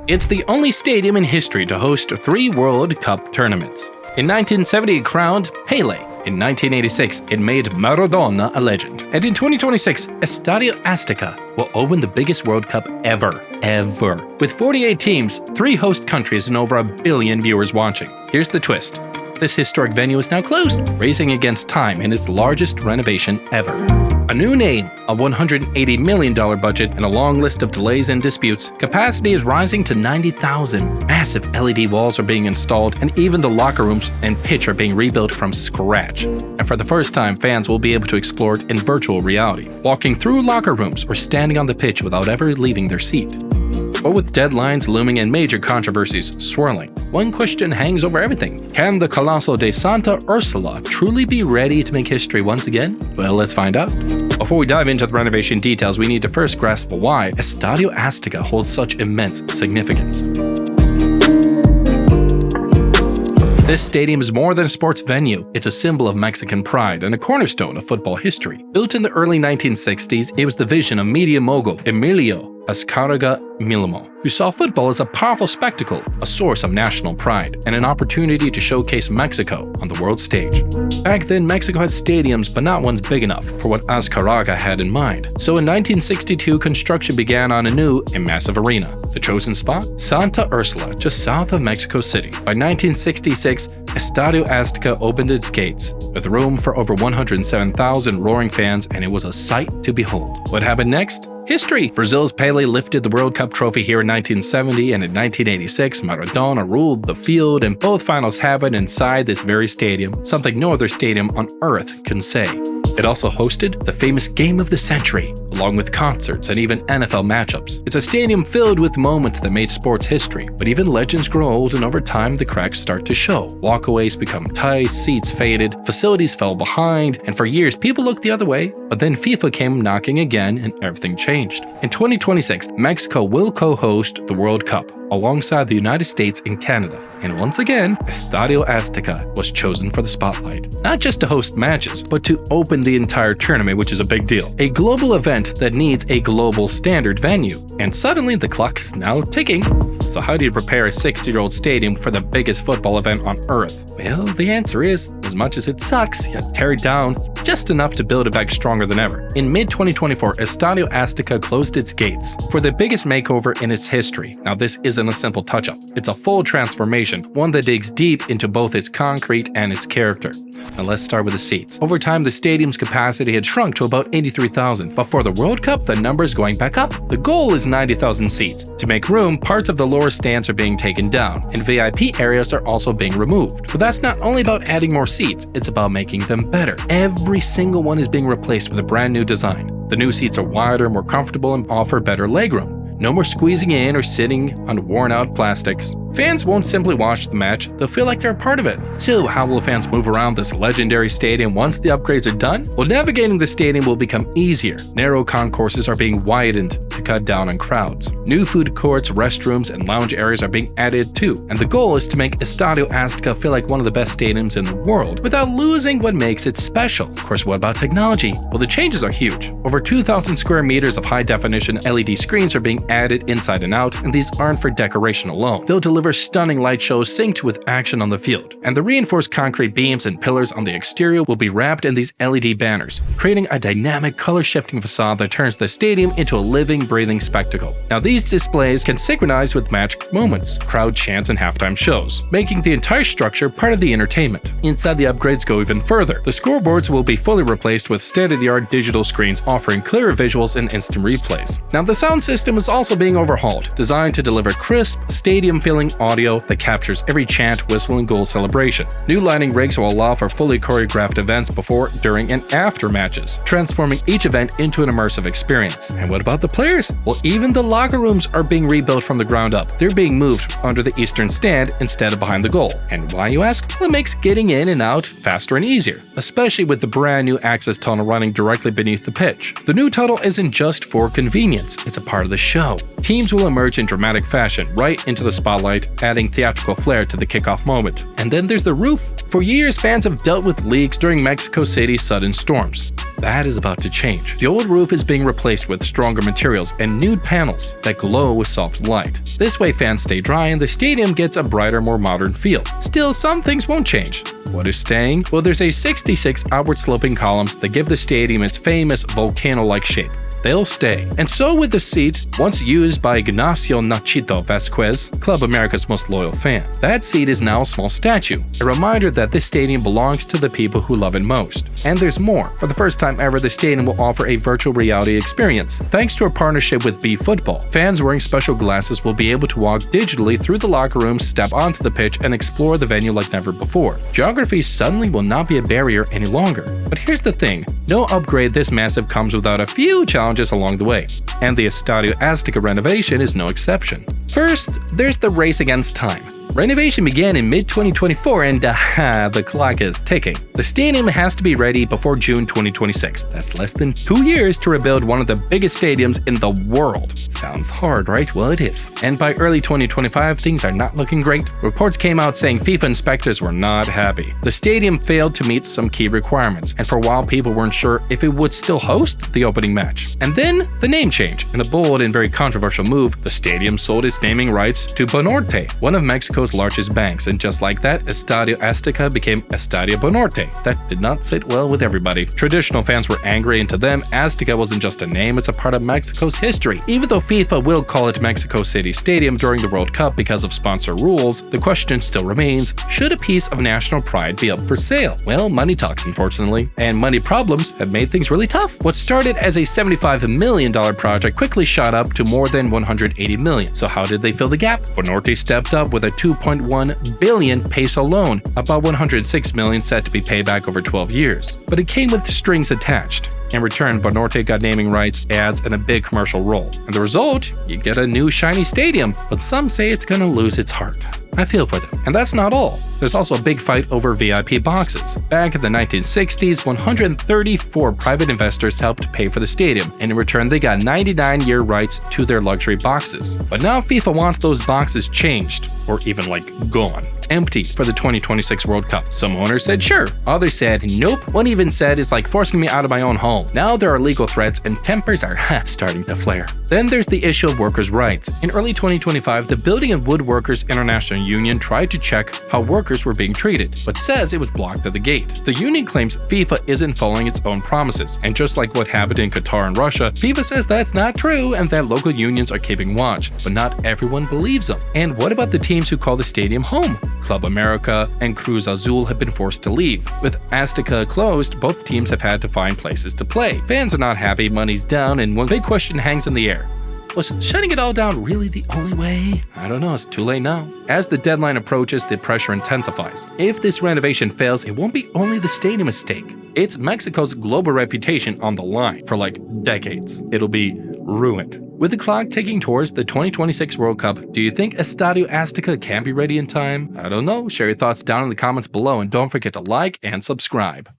It's the only stadium in history to host 3 World Cup tournaments. In 1970, it crowned Pelé. In 1986, it made Maradona a legend. And in 2026, Estadio Azteca will open the biggest World Cup ever. With 48 teams, 3 host countries, and over 1 billion viewers watching. Here's the twist. This historic venue is now closed, racing against time in its largest renovation ever. A new name, a $180 million budget, and a long list of delays and disputes, capacity is rising to 90,000. Massive LED walls are being installed, and even the locker rooms and pitch are being rebuilt from scratch. And for the first time, fans will be able to explore it in virtual reality, walking through locker rooms or standing on the pitch without ever leaving their seat. But with deadlines looming and major controversies swirling, one question hangs over everything. Can the Colosso de Santa Ursula truly be ready to make history once again? Well, let's find out. Before we dive into the renovation details, we need to first grasp why Estadio Azteca holds such immense significance. This stadium is more than a sports venue. It's a symbol of Mexican pride and a cornerstone of football history. Built in the early 1960s, it was the vision of media mogul Emilio Azcárraga Milmo, who saw football as a powerful spectacle, a source of national pride, and an opportunity to showcase Mexico on the world stage. Back then, Mexico had stadiums, but not ones big enough for what Azcárraga had in mind. So in 1962, construction began on a new and massive arena. The chosen spot? Santa Ursula, just south of Mexico City. By 1966, Estadio Azteca opened its gates, with room for over 107,000 roaring fans, and it was a sight to behold. What happened next? History! Brazil's Pelé lifted the World Cup trophy here in 1970, and in 1986, Maradona ruled the field, and both finals happened inside this very stadium, something no other stadium on earth can say. It also hosted the famous Game of the Century, along with concerts and even NFL matchups. It's a stadium filled with moments that made sports history, but even legends grow old, and over time the cracks start to show. Walkaways become tight, seats faded, facilities fell behind, and for years people looked the other way, but then FIFA came knocking again and everything changed. In 2026, Mexico will co-host the World Cup, alongside the United States and Canada. And once again, Estadio Azteca was chosen for the spotlight. Not just to host matches, but to open the entire tournament, which is a big deal. A global event that needs a global standard venue. And suddenly the clock is now ticking. So how do you prepare a 60-year-old stadium for the biggest football event on earth? Well, the answer is, as much as it sucks, you tear it down just enough to build it back stronger than ever. In mid-2024, Estadio Azteca closed its gates for the biggest makeover in its history. Now, this isn't a simple touch-up. It's a full transformation, one that digs deep into both its concrete and its character. Now let's start with the seats. Over time, the stadium's capacity had shrunk to about 83,000, but for the World Cup, the number is going back up. The goal is 90,000 seats. To make room, parts of the lower stands are being taken down, and VIP areas are also being removed. But that's not only about adding more seats, it's about making them better. Every single one is being replaced with a brand new design. The new seats are wider, more comfortable, and offer better legroom. No more squeezing in or sitting on worn-out plastics. Fans won't simply watch the match, they'll feel like they're a part of it. So how will fans move around this legendary stadium once the upgrades are done? Well, navigating the stadium will become easier. Narrow concourses are being widened to cut down on crowds. New food courts, restrooms, and lounge areas are being added too. And the goal is to make Estadio Azteca feel like one of the best stadiums in the world, without losing what makes it special. Of course, what about technology? Well, the changes are huge. Over 2,000 square meters of high-definition LED screens are being added inside and out, and these aren't for decoration alone. They'll deliver stunning light shows synced with action on the field. And the reinforced concrete beams and pillars on the exterior will be wrapped in these LED banners, creating a dynamic, color-shifting facade that turns the stadium into a living, breathing spectacle. Now, these displays can synchronize with match moments, crowd chants, and halftime shows, making the entire structure part of the entertainment. Inside, the upgrades go even further. The scoreboards will be fully replaced with state-of-the-art digital screens offering clearer visuals and instant replays. Now, the sound system is also being overhauled, designed to deliver crisp, stadium-filling audio that captures every chant, whistle, and goal celebration. New lighting rigs will allow for fully choreographed events before, during, and after matches, transforming each event into an immersive experience. And what about the players? Well, even the locker rooms are being rebuilt from the ground up. They're being moved under the eastern stand instead of behind the goal. And why, you ask? Well, it makes getting in and out faster and easier, especially with the brand new access tunnel running directly beneath the pitch. The new tunnel isn't just for convenience, it's a part of the show. Teams will emerge in dramatic fashion right into the spotlight, adding theatrical flair to the kickoff moment. And then there's the roof. For years, fans have dealt with leaks during Mexico City's sudden storms. That is about to change. The old roof is being replaced with stronger materials and nude panels that glow with soft light. This way fans stay dry and the stadium gets a brighter, more modern feel. Still, some things won't change. What is staying? Well, there's a 66 outward-sloping columns that give the stadium its famous volcano-like shape. They'll stay. And so with the seat, once used by Ignacio Nachito Vasquez, Club America's most loyal fan. That seat is now a small statue, a reminder that this stadium belongs to the people who love it most. And there's more. For the first time ever, the stadium will offer a virtual reality experience. Thanks to a partnership with B-Football, fans wearing special glasses will be able to walk digitally through the locker rooms, step onto the pitch, and explore the venue like never before. Geography suddenly will not be a barrier any longer. But here's the thing, no upgrade this massive comes without a few challenges along the way, and the Estadio Azteca renovation is no exception. First, there's the race against time. Renovation began in mid-2024 and the clock is ticking. The stadium has to be ready before June 2026. That's less than 2 years to rebuild one of the biggest stadiums in the world. Sounds hard, right? Well, it is. And by early 2025, things are not looking great. Reports came out saying FIFA inspectors were not happy. The stadium failed to meet some key requirements, and for a while people weren't sure if it would still host the opening match. And then, the name change. In a bold and very controversial move, the stadium sold its naming rights to Banorte, one of Mexico's largest banks, and just like that, Estadio Azteca became Estadio Banorte. That did not sit well with everybody. Traditional fans were angry, and to them, Azteca wasn't just a name, it's a part of Mexico's history. Even though FIFA will call it Mexico City Stadium during the World Cup because of sponsor rules, the question still remains, should a piece of national pride be up for sale? Well, money talks, unfortunately, and money problems have made things really tough. What started as a $75 million project quickly shot up to more than $180 million. So how did they fill the gap? Banorte stepped up with a 2.1 billion peso loan, about 106 million set to be paid back over 12 years. But it came with strings attached. In return, Banorte got naming rights, ads, and a big commercial role. And the result? You get a new shiny stadium, but some say it's gonna lose its heart. I feel for them. And that's not all. There's also a big fight over VIP boxes. Back in the 1960s, 134 private investors helped pay for the stadium, and in return they got 99-year rights to their luxury boxes. But now FIFA wants those boxes changed, or even gone. Empty for the 2026 World Cup. Some owners said sure, others said nope. One even said it's like forcing me out of my own home. Now there are legal threats and tempers are starting to flare. Then there's the issue of workers' rights. In early 2025, the Building and Woodworkers International Union tried to check how workers were being treated, but says it was blocked at the gate. The union claims FIFA isn't following its own promises, and just like what happened in Qatar and Russia, FIFA says that's not true and that local unions are keeping watch, but not everyone believes them. And what about the teams who call the stadium home? Club America and Cruz Azul have been forced to leave. With Azteca closed, both teams have had to find places to play. Fans are not happy, money's down, and one big question hangs in the air. Was shutting it all down really the only way? I don't know, it's too late now. As the deadline approaches, the pressure intensifies. If this renovation fails, it won't be only the stadium at stake. It's Mexico's global reputation on the line for decades. It'll be ruined. With the clock ticking towards the 2026 World Cup, do you think Estadio Azteca can be ready in time? I don't know. Share your thoughts down in the comments below and don't forget to like and subscribe.